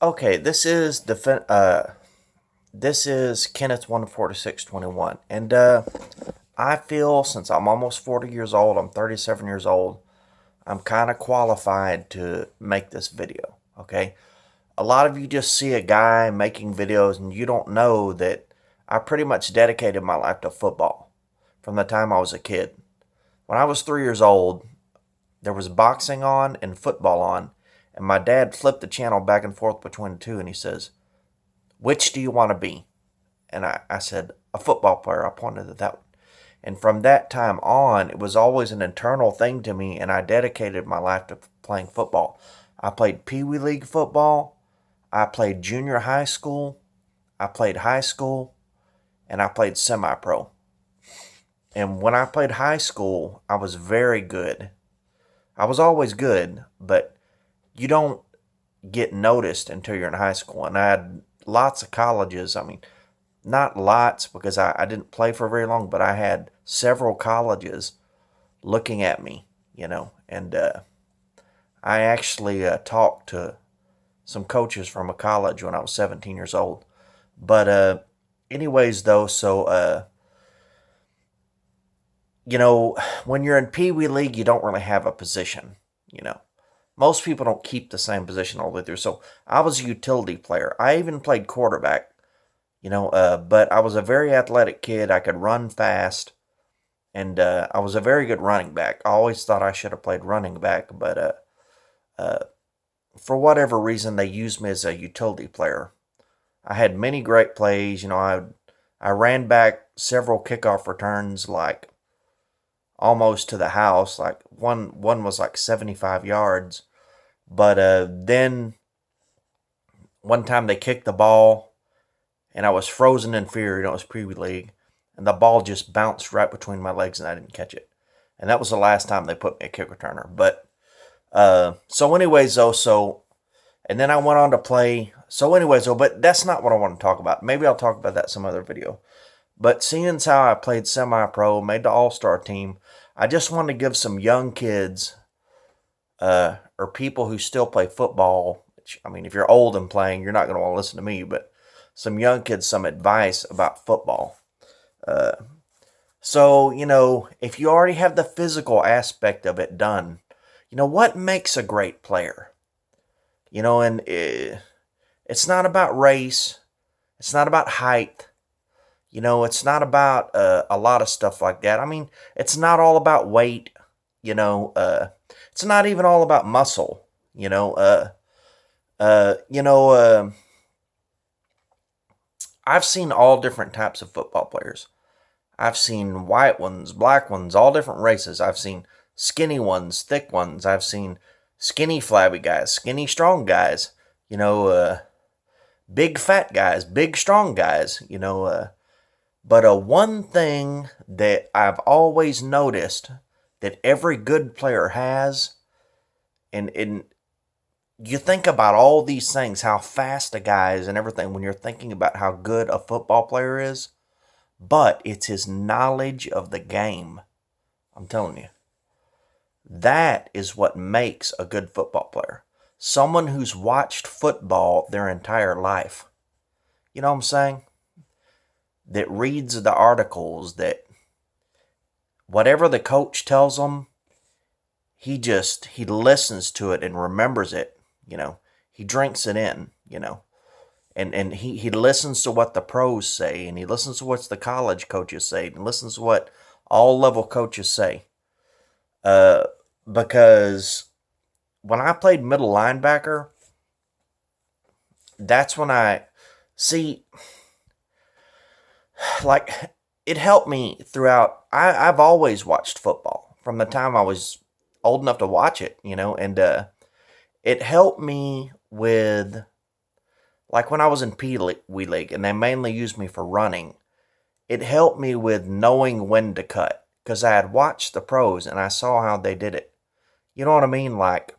Okay, this is Kenneth 14621, and I feel since I'm almost 40 years old, I'm 37 years old, I'm kind of qualified to make this video. Okay, a lot of you just see a guy making videos, and you don't know that I pretty much dedicated my life to football from the time I was a kid. When I was 3 years old, there was boxing on and football on, and my dad flipped the channel back and forth between the two, and he says, "Which do you want to be?" And I said, "A football player." I pointed at that one. And from that time on, it was always an internal thing to me, and I dedicated my life to playing football. I played Pee Wee League football, I played junior high school, I played high school, and I played semi pro. And when I played high school, I was very good. I was always good, but you don't get noticed until you're in high school. And I had lots of colleges. I mean, not lots because I didn't play for very long, but I had several colleges looking at me, and I actually talked to some coaches from a college when I was 17 years old. But, anyways, though, so, when you're in Pee Wee League, you don't really have a position, you know. Most people don't keep the same position all the way through. So I was a utility player. I even played quarterback, but I was a very athletic kid. I could run fast, and I was a very good running back. I always thought I should have played running back, but uh, for whatever reason, they used me as a utility player. I had many great plays. I ran back several kickoff returns, like almost to the house. Like one was like 75 yards. But then one time they kicked the ball, and I was frozen in fear. It was Pee Wee League, and the ball just bounced right between my legs, and I didn't catch it. And that was the last time they put me a kick returner. But so anyways, though, and then I went on to play. So anyways, though, but that's not what I want to talk about. Maybe I'll talk about that some other video. But seeing as how I played semi-pro, made the all-star team, I just want to give some young kids or people who still play football. Which, I mean, if you're old and playing, you're not going to want to listen to me, but some young kids some advice about football. Uh, so, if you already have the physical aspect of it done, what makes a great player? And it's not about race. It's not about height. It's not about a lot of stuff like that. I mean, it's not all about weight. It's not even all about muscle. You know, uh, uh, you know, uh, I've seen all different types of football players. I've seen white ones, black ones, all different races. I've seen skinny ones, thick ones. I've seen skinny, flabby guys, skinny, strong guys. You know, big, fat guys, big, strong guys. But one thing that I've always noticed that every good player has, and you think about all these things, how fast a guy is and everything, when you're thinking about how good a football player is, but it's his knowledge of the game. I'm telling you. That is what makes a good football player. Someone who's watched football their entire life. You know what I'm saying? That reads the articles, that whatever the coach tells them, he listens to it and remembers it. He drinks it in. And he listens to what the pros say, and he listens to what the college coaches say, and listens to what all level coaches say. Uh, because when I played middle linebacker, that's when I see, like, it helped me throughout. I've always watched football from the time I was old enough to watch it, and it helped me with, like, when I was in Pee Wee League, and they mainly used me for running. It helped me with knowing when to cut, because I had watched the pros and I saw how they did it. You know what I mean? Like,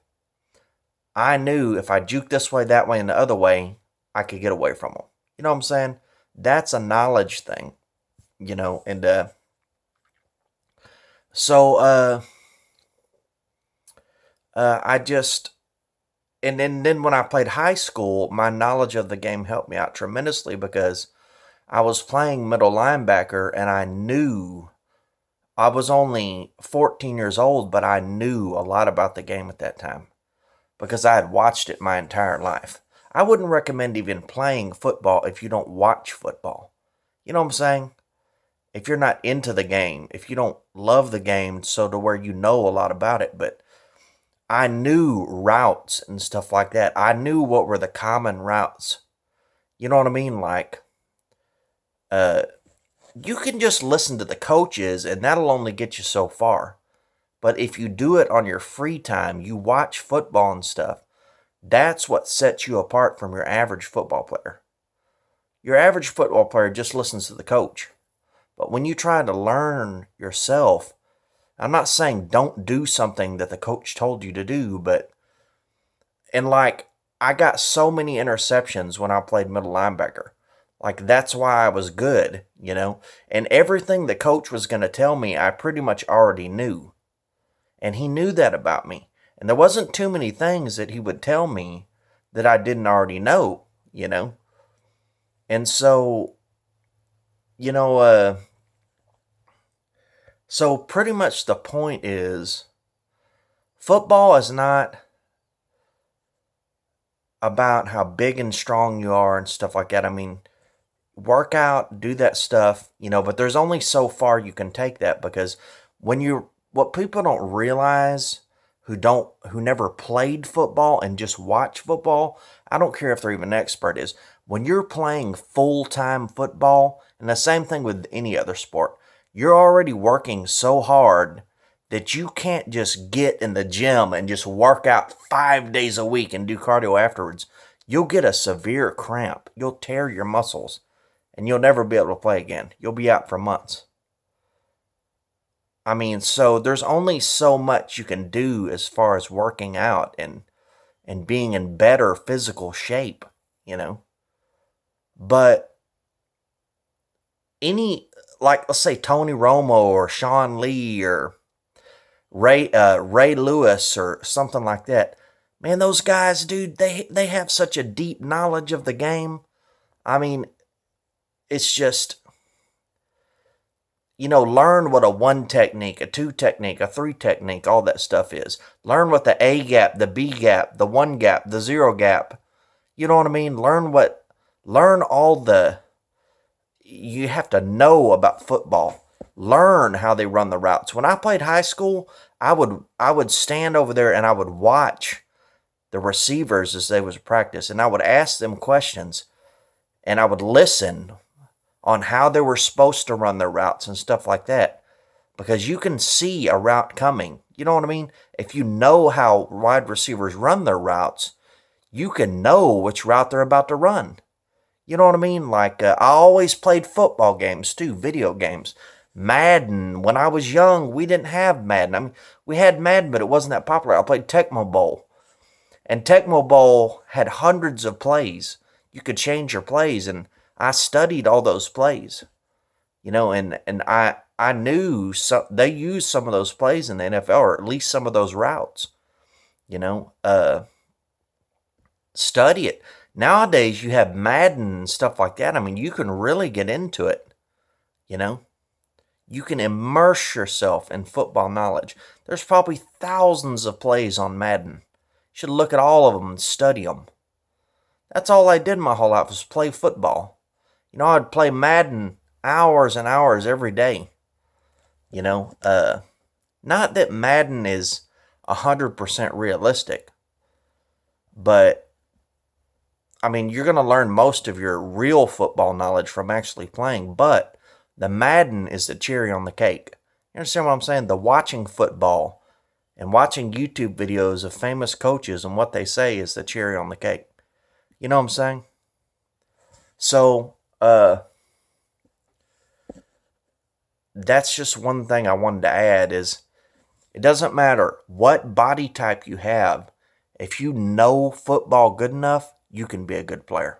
I knew if I juked this way, that way, and the other way, I could get away from them. You know what I'm saying? That's a knowledge thing, and so I just and then when I played high school, my knowledge of the game helped me out tremendously because I was playing middle linebacker and I was only 14 years old, but I knew a lot about the game at that time because I had watched it my entire life. I wouldn't recommend even playing football if you don't watch football. You know what I'm saying? If you're not into the game, if you don't love the game so to where you know a lot about it, but I knew routes and stuff like that. I knew what were the common routes. You know what I mean? Like, you can just listen to the coaches and that'll only get you so far. But if you do it on your free time, you watch football and stuff, that's what sets you apart from your average football player. Your average football player just listens to the coach. But when you try to learn yourself, I'm not saying don't do something that the coach told you to do, and like, I got so many interceptions when I played middle linebacker. Like, that's why I was good, you know? And everything the coach was going to tell me, I pretty much already knew. And he knew that about me. And there wasn't too many things that he would tell me that I didn't already know, you know? And so, you know, so pretty much the point is, football is not about how big and strong you are and stuff like that. I mean, work out, do that stuff, you know, but there's only so far you can take that because what people don't realize who never played football and just watch football, I don't care if they're even an expert, is when you're playing full-time football, and the same thing with any other sport, you're already working so hard that you can't just get in the gym and just work out 5 days a week and do cardio afterwards. You'll get a severe cramp. You'll tear your muscles, and you'll never be able to play again. You'll be out for months. I mean, so there's only so much you can do as far as working out and being in better physical shape, you know. But like, let's say Tony Romo or Sean Lee or Ray Lewis or something like that. Man, those guys, dude, they have such a deep knowledge of the game. I mean, it's just, you know, learn what a 1 technique, a 2 technique, a 3 technique, all that stuff is. Learn what the A gap, the B gap, the 1 gap, the 0 gap. You know what I mean? You have to know about football. Learn how they run the routes. When I played high school, I would stand over there and I would watch the receivers as they was practice, and I would ask them questions, and I would listen on how they were supposed to run their routes and stuff like that, because you can see a route coming. You know what I mean? If you know how wide receivers run their routes, you can know which route they're about to run. You know what I mean? Like, I always played football games too, video games. Madden. When I was young, we didn't have Madden. I mean, we had Madden, but it wasn't that popular. I played Tecmo Bowl. And Tecmo Bowl had hundreds of plays. You could change your plays, and I studied all those plays. You know, and I knew they used some of those plays in the NFL, or at least some of those routes. You know, study it. Nowadays, you have Madden and stuff like that. I mean, you can really get into it, you know. You can immerse yourself in football knowledge. There's probably thousands of plays on Madden. You should look at all of them and study them. That's all I did my whole life was play football. You know, I'd play Madden hours and hours every day. You know, not that Madden is 100% realistic, but I mean, you're going to learn most of your real football knowledge from actually playing, but the Madden is the cherry on the cake. You understand what I'm saying? The watching football and watching YouTube videos of famous coaches and what they say is the cherry on the cake. You know what I'm saying? So, that's just one thing I wanted to add is it doesn't matter what body type you have. If you know football good enough, you can be a good player.